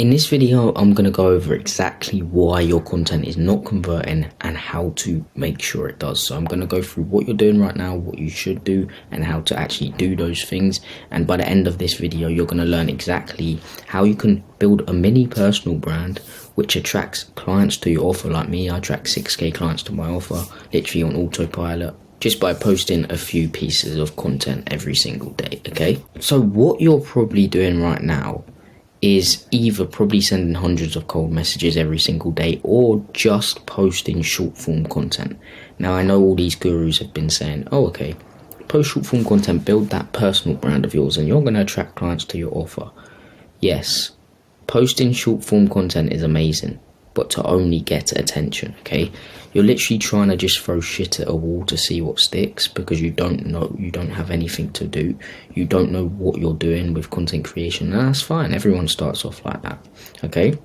In this video, I'm going to go over exactly why your content is not converting and how to make sure it does. So I'm going to go through what you're doing right now, what you should do, and how to actually do those things. And by the end of this video, you're going to learn exactly how you can build a mini personal brand which attracts clients to your offer. Like me, I attract 6k clients to my offer literally on autopilot, just by posting a few pieces of content every single day. Okay, so what you're probably doing right now is either probably sending hundreds of cold messages every single day or just posting short form content. Now, I know all these gurus have been saying, oh, okay, post short form content, build that personal brand of yours and you're going to attract clients to your offer. Yes, posting short form content is amazing, but to only get attention, okay? You're literally trying to just throw shit at a wall to see what sticks because you don't know, you don't have anything to do. You don't know what you're doing with content creation. And that's fine. Everyone starts off like that, okay?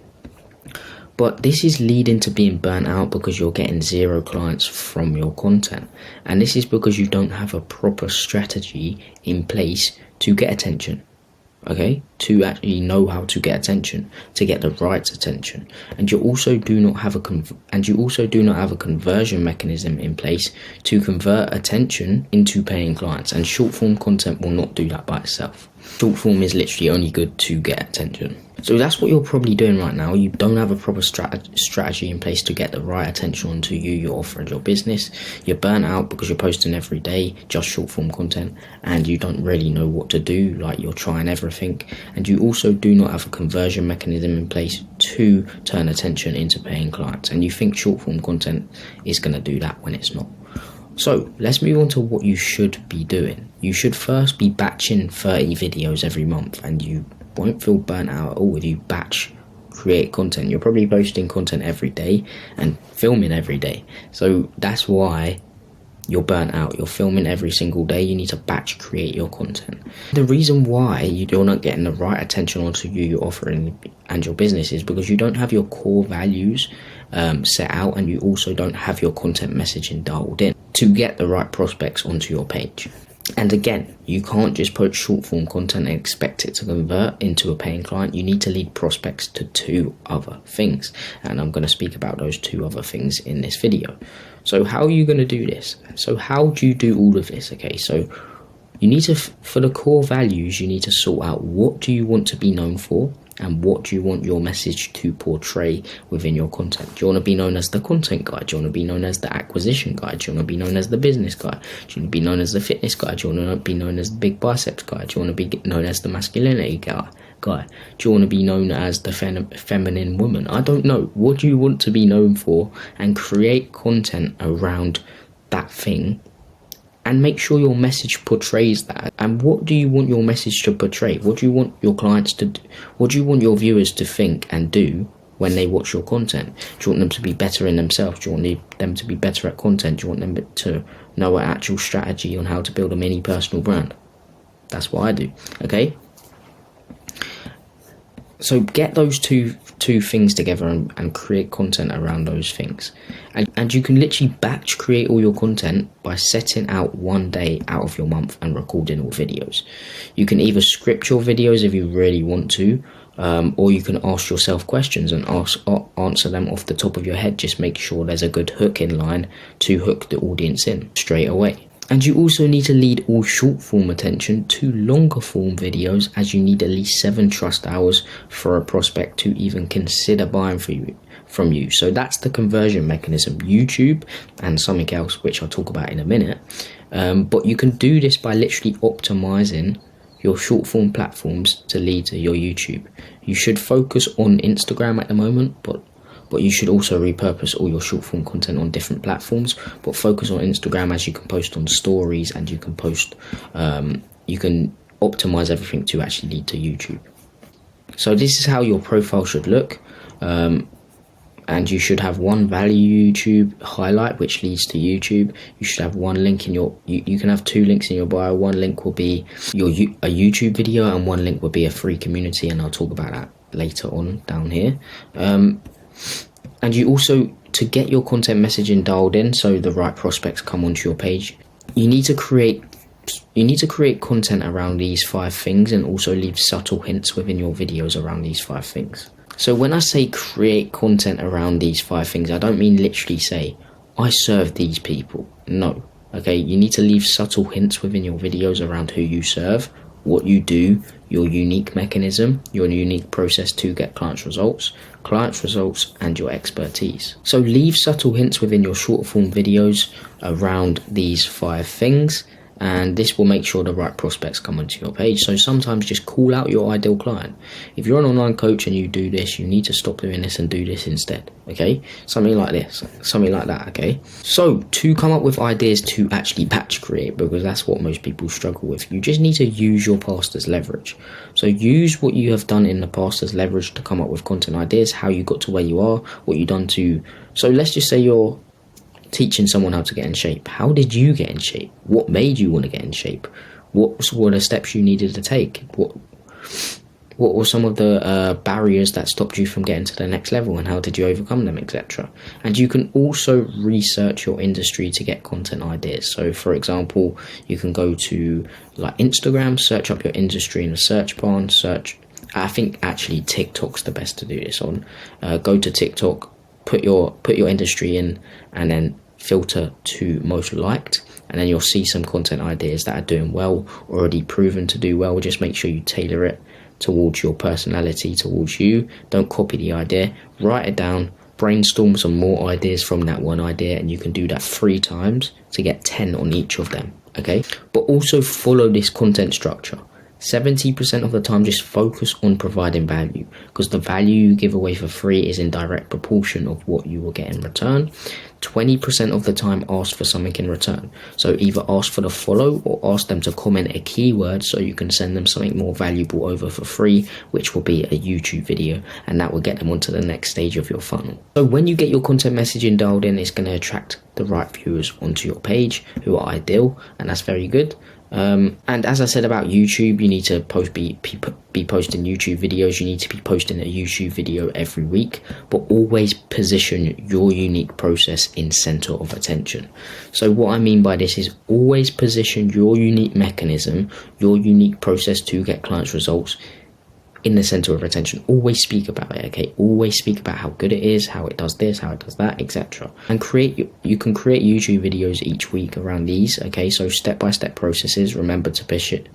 But this is leading to being burnt out because you're getting 0 clients from your content. And this is because you don't have a proper strategy in place to get attention. Okay, to actually know how to get attention, to get the right attention, and you also do not have a conversion mechanism in place to convert attention into paying clients. And short form content will not do that by itself. Short form is literally only good to get attention. So that's what you're probably doing right now. You don't have a proper strategy in place to get the right attention onto you, your offer and your business. You're burnt out because you're posting every day just short form content and you don't really know what to do. Like, you're trying everything, and you also do not have a conversion mechanism in place to turn attention into paying clients. And you think short form content is going to do that when it's not. So let's move on to what you should be doing. You should first be batching 30 videos every month, and you won't feel burnt out at all if you batch create content. You're probably posting content every day and filming every day. So that's why you're burnt out. You're filming every single day. You need to batch create your content. The reason why you're not getting the right attention onto you, your offering and your business is because you don't have your core values set out, and you also don't have your content messaging dialed in to get the right prospects onto your page. And again, you can't just post short form content and expect it to convert into a paying client. You need to lead prospects to 2 other things. And I'm going to speak about those 2 other things in this video. So how are you going to do this? So how do you do all of this? Okay, so you need to, for the core values, you need to sort out what do you want to be known for and what do you want your message to portray within your content. Do you want to be known as the content guy? Do you want to be known as the acquisition guy? Do you want to be known as the business guy? Do you want to be known as the fitness guy? Do you want to be known as the big biceps guy? Do you want to be known as the masculinity guy? Do you want to be known as the feminine woman? I don't know. What do you want to be known for? And create content around that thing and make sure your message portrays that. And what do you want your message to portray? What do you want your clients to do? What do you want your viewers to think and do when they watch your content? Do you want them to be better in themselves? Do you want them to be better at content? Do you want them to know an actual strategy on how to build a mini personal brand? That's what I do, okay? So get those two things together and create content around those things. And you can literally batch create all your content by setting out one day out of your month and recording all videos. You can either script your videos if you really want to, or you can ask yourself questions and answer them off the top of your head. Just make sure there's a good hook in line to hook the audience in straight away. And you also need to lead all short form attention to longer form videos, as you need at least 7 trust hours for a prospect to even consider buying from you. So that's the conversion mechanism, YouTube and something else which I'll talk about in a minute. But you can do this by literally optimizing your short form platforms to lead to your YouTube. You should focus on Instagram at the moment, but you should also repurpose all your short form content on different platforms, but focus on Instagram, as you can post on stories and you can post, you can optimize everything to actually lead to YouTube. So this is how your profile should look. And you should have one value YouTube highlight which leads to YouTube. You should have one link in your, you can have 2 links in your bio. One link will be a YouTube video and one link will be a free community, and I'll talk about that later on down here. And you also, to get your content messaging dialed in so the right prospects come onto your page, you need to create content around these 5 things and also leave subtle hints within your videos around these 5 things. So when I say create content around these 5 things, I don't mean literally say, I serve these people. No. Okay, you need to leave subtle hints within your videos around who you serve, what you do, your unique mechanism, your unique process to get clients' results, and your expertise. So leave subtle hints within your short form videos around these 5 things, and this will make sure the right prospects come onto your page. So sometimes just call out your ideal client. If you're an online coach and you do this, you need to stop doing this and do this instead, okay? Something like this, something like that, okay? So to come up with ideas to actually batch create, because that's what most people struggle with, you just need to use your past as leverage. So use what you have done in the past as leverage to come up with content ideas, how you got to where you are, what you've done to, so let's just say you're teaching someone how to get in shape. How did you get in shape? What made you want to get in shape? What were the steps you needed to take? What were some of the barriers that stopped you from getting to the next level, and how did you overcome them, etc. And you can also research your industry to get content ideas. So for example, you can go to like Instagram, search up your industry in the search bar, and search, I think actually TikTok's the best to do this on. Go to TikTok, put your industry in, and then filter to most liked, and then you'll see some content ideas that are doing well, already proven to do well. Just make sure you tailor it towards your personality, towards you. Don't copy the idea, write it down, brainstorm some more ideas from that one idea, and you can do that 3 times to get 10 on each of them, okay? But also follow this content structure. 70% of the time, just focus on providing value, because the value you give away for free is in direct proportion of what you will get in return. 20% of the time, ask for something in return. So either ask for the follow or ask them to comment a keyword so you can send them something more valuable over for free, which will be a YouTube video, and that will get them onto the next stage of your funnel. So when you get your content messaging dialed in, it's going to attract the right viewers onto your page who are ideal, and that's very good. And as I said about YouTube, you need to be posting YouTube videos. You need to be posting a YouTube video every week, but always position your unique process in center of attention. So what I mean by this is always position your unique mechanism, your unique process to get clients' results in the center of attention. Always speak about it, okay? Always speak about how good it is, how it does this, how it does that, etc. And you can create YouTube videos each week around these, okay? So step-by-step processes. Remember to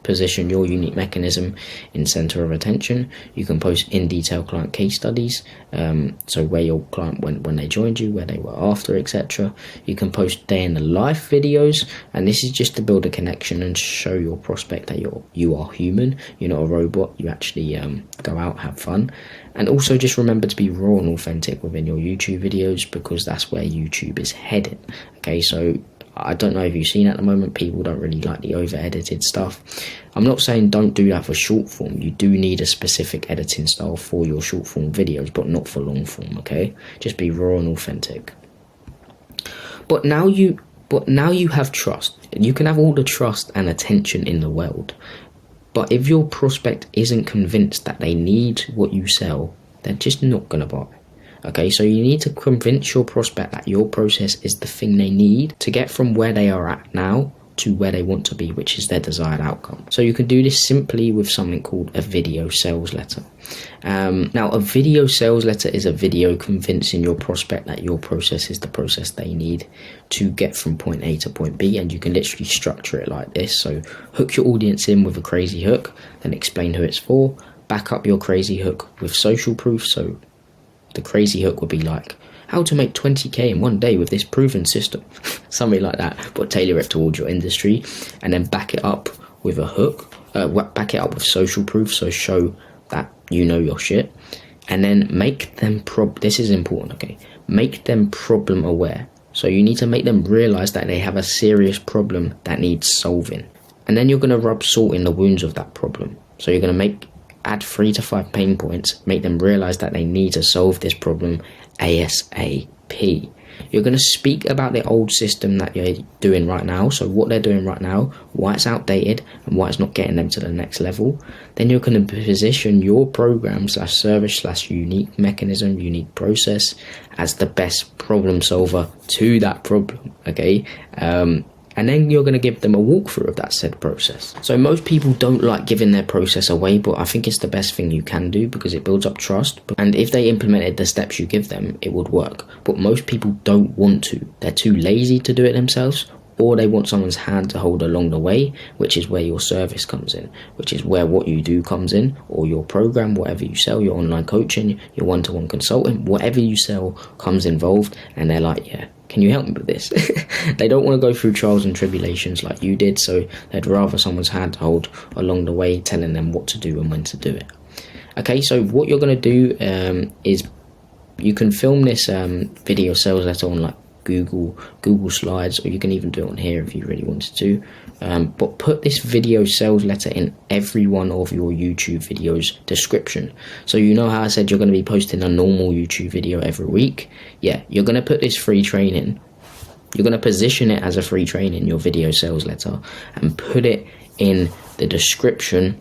position your unique mechanism in center of attention. You can post in detail client case studies, so where your client went when they joined you, where they were after, etc. You can post day in the life videos, and this is just to build a connection and show your prospect that you are human, you're not a robot. You actually go out, have fun. And also just remember to be raw and authentic within your YouTube videos, because that's where YouTube is heading, okay? So I don't know if you've seen at the moment, people don't really like the over edited stuff. I'm not saying don't do that for short form. You do need a specific editing style for your short form videos, but not for long form, okay? Just be raw and authentic. But now you have trust. You can have all the trust and attention in the world, but if your prospect isn't convinced that they need what you sell, they're just not going to buy. Okay, so you need to convince your prospect that your process is the thing they need to get from where they are at now to where they want to be, which is their desired outcome. So you can do this simply with something called a video sales letter. Now, a video sales letter is a video convincing your prospect that your process is the process they need to get from point A to point B, and you can literally structure it like this. So hook your audience in with a crazy hook, then explain who it's for, back up your crazy hook with social proof. So the crazy hook would be like, how to make 20k in one day with this proven system, something like that, but tailor it towards your industry, and then back it up with a hook, back it up with social proof, so show that you know your shit, and then make them this is important, okay, make them problem aware. So you need to make them realize that they have a serious problem that needs solving, and then you're going to rub salt in the wounds of that problem. So you're going to add 3 to 5 pain points, make them realize that they need to solve this problem ASAP. You're going to speak about the old system that you're doing right now, so what they're doing right now, why it's outdated, and why it's not getting them to the next level. Then you're going to position your program / service / unique mechanism, unique process as the best problem solver to that problem, okay? And then you're going to give them a walkthrough of that said process. So most people don't like giving their process away, but I think it's the best thing you can do because it builds up trust. And if they implemented the steps you give them, it would work. But most people don't want to. They're too lazy to do it themselves, or they want someone's hand to hold along the way, which is where your service comes in, which is where what you do comes in, or your program, whatever you sell, your online coaching, your one-to-one consulting, whatever you sell comes involved, and they're like, yeah, can you help me with this? They don't want to go through trials and tribulations like you did, so they'd rather someone's hand to hold along the way, telling them what to do and when to do it. Okay, so what you're going to do is you can film this video sales letter on like Google Slides, or you can even do it on here if you really wanted to, but put this video sales letter in every one of your YouTube videos description. So you know how I said you're going to be posting a normal YouTube video every week? Yeah, you're going to put this free training, you're going to position it as a free training, your video sales letter, and put it in the description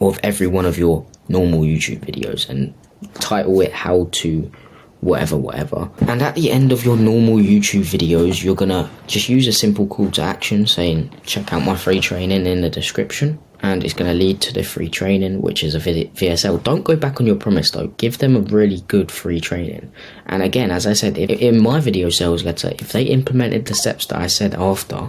of every one of your normal YouTube videos and title it how to whatever. And at the end of your normal YouTube videos, you're gonna just use a simple call to action saying check out my free training in the description, and it's gonna lead to the free training, which is a VSL. Don't go back on your promise though. Give them a really good free training. And again, as I said, in my video sales letter, if they implemented the steps that I said after,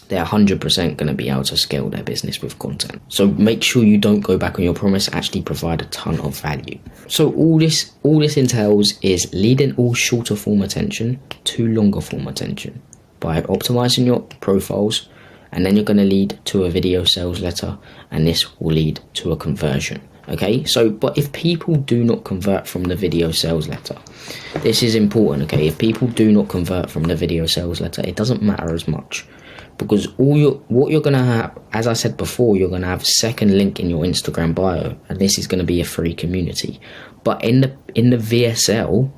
they're 100% going to be able to scale their business with content. So make sure you don't go back on your promise, actually provide a ton of value. So all this entails is leading all shorter form attention to longer form attention by optimizing your profiles, and then you're going to lead to a video sales letter, and this will lead to a conversion. Okay, so but if people do not convert from the video sales letter, this is important. Okay, if people do not convert from the video sales letter, it doesn't matter as much. Because what you're going to have, as I said before, you're going to have a second link in your Instagram bio, and this is going to be a free community. But in the VSL,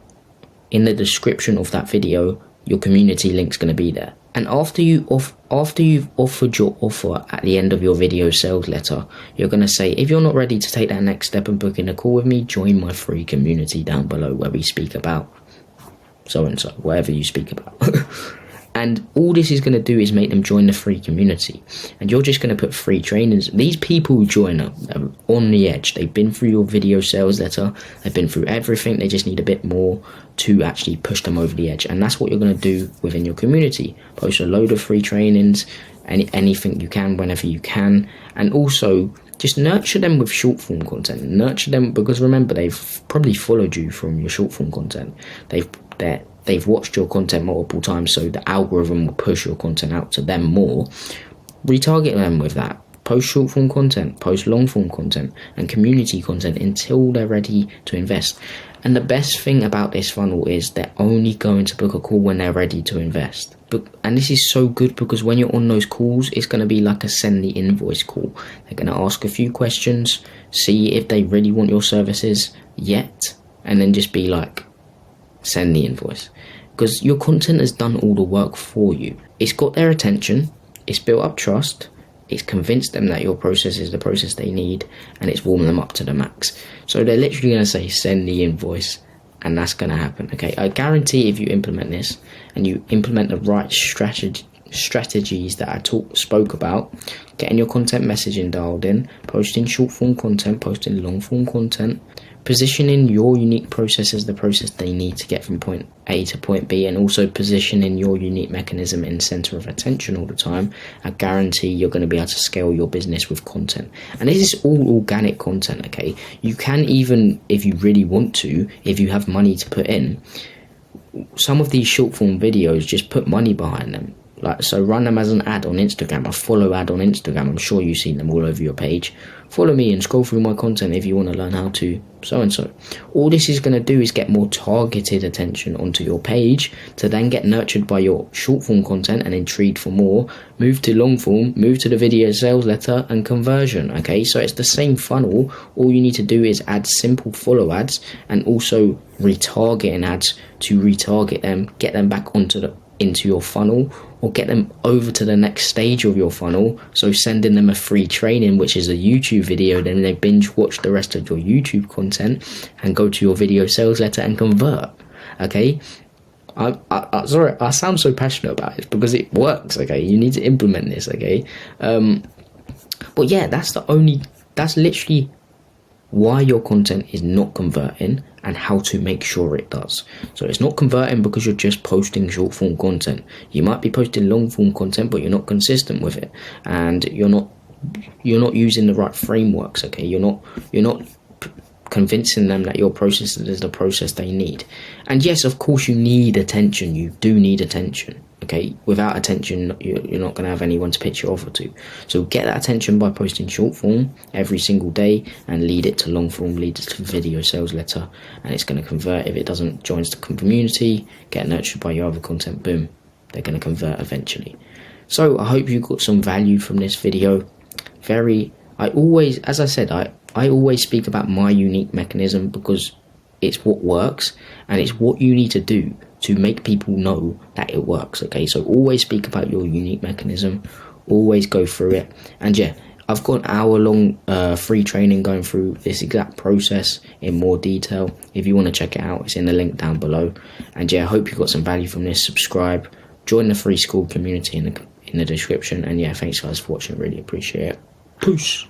in the description of that video, your community link's going to be there. And after you've offered your offer at the end of your video sales letter, you're going to say, if you're not ready to take that next step and book in a call with me, join my free community down below where we speak about so-and-so, whatever you speak about. And all this is going to do is make them join the free community. And you're just going to put free trainings. These people who join are on the edge. They've been through your video sales letter. They've been through everything. They just need a bit more to actually push them over the edge. And that's what you're going to do within your community. Post a load of free trainings, anything you can, whenever you can. And also, just nurture them with short form content. Nurture them because remember, they've probably followed you from your short form content. They've watched your content multiple times, so the algorithm will push your content out to them more. Retarget them with that. Post short form content, post long form content, and community content until they're ready to invest. And the best thing about this funnel is they're only going to book a call when they're ready to invest. And this is so good because when you're on those calls, it's going to be like a send the invoice call. They're going to ask a few questions, see if they really want your services yet, and then just be like, send the invoice. Because your content has done all the work for you. It's got their attention, it's built up trust, it's convinced them that your process is the process they need, and it's warmed them up to the max. So they're literally going to say send the invoice, and that's going to happen. Okay, I guarantee if you implement this and you implement the right strategies that I spoke about, getting your content messaging dialed in, posting short form content, posting long form content, positioning your unique process as the process they need to get from point A to point B, and also positioning your unique mechanism in center of attention all the time, I guarantee you're going to be able to scale your business with content. And this is all organic content, okay? You can even, if you really want to, if you have money to put in, some of these short form videos, just put money behind them. So run them as an ad on Instagram, a follow ad on Instagram. I'm sure you've seen them all over your page. Follow me and scroll through my content if you want to learn how to so-and-so. All this is going to do is get more targeted attention onto your page to then get nurtured by your short form content and intrigued for more, move to long form, move to the video sales letter and conversion. Okay, so it's the same funnel. All you need to do is add simple follow ads and also retargeting ads to retarget them, get them back into your funnel, or get them over to the next stage of your funnel. So sending them a free training, which is a YouTube video, then they binge watch the rest of your YouTube content and go to your video sales letter and convert. Okay, Sorry, I sound so passionate about it because it works. Okay, you need to implement this. Okay, but yeah, that's literally why your content is not converting and how to make sure it does. So it's not converting because you're just posting short form content. You might be posting long form content, but you're not consistent with it, and you're not using the right frameworks. Okay, you're not convincing them that your process is the process they need. And yes, of course, you need attention. You do need attention. Okay, without attention, you're not going to have anyone to pitch your offer to. So get that attention by posting short form every single day and lead it to long form, lead it to video sales letter, and it's going to convert. If it doesn't, join the community, get nurtured by your other content, boom, they're going to convert eventually. So I hope you got some value from this video. I always speak about my unique mechanism because it's what works and it's what you need to do to make people know that it works. Okay, so always speak about your unique mechanism, always go through it. And yeah, I've got an hour-long free training going through this exact process in more detail. If you want to check it out, it's in the link down below. And yeah, I hope you got some value from this. Subscribe, join the free school community in the description. And yeah, thanks guys for watching, really appreciate it. Peace.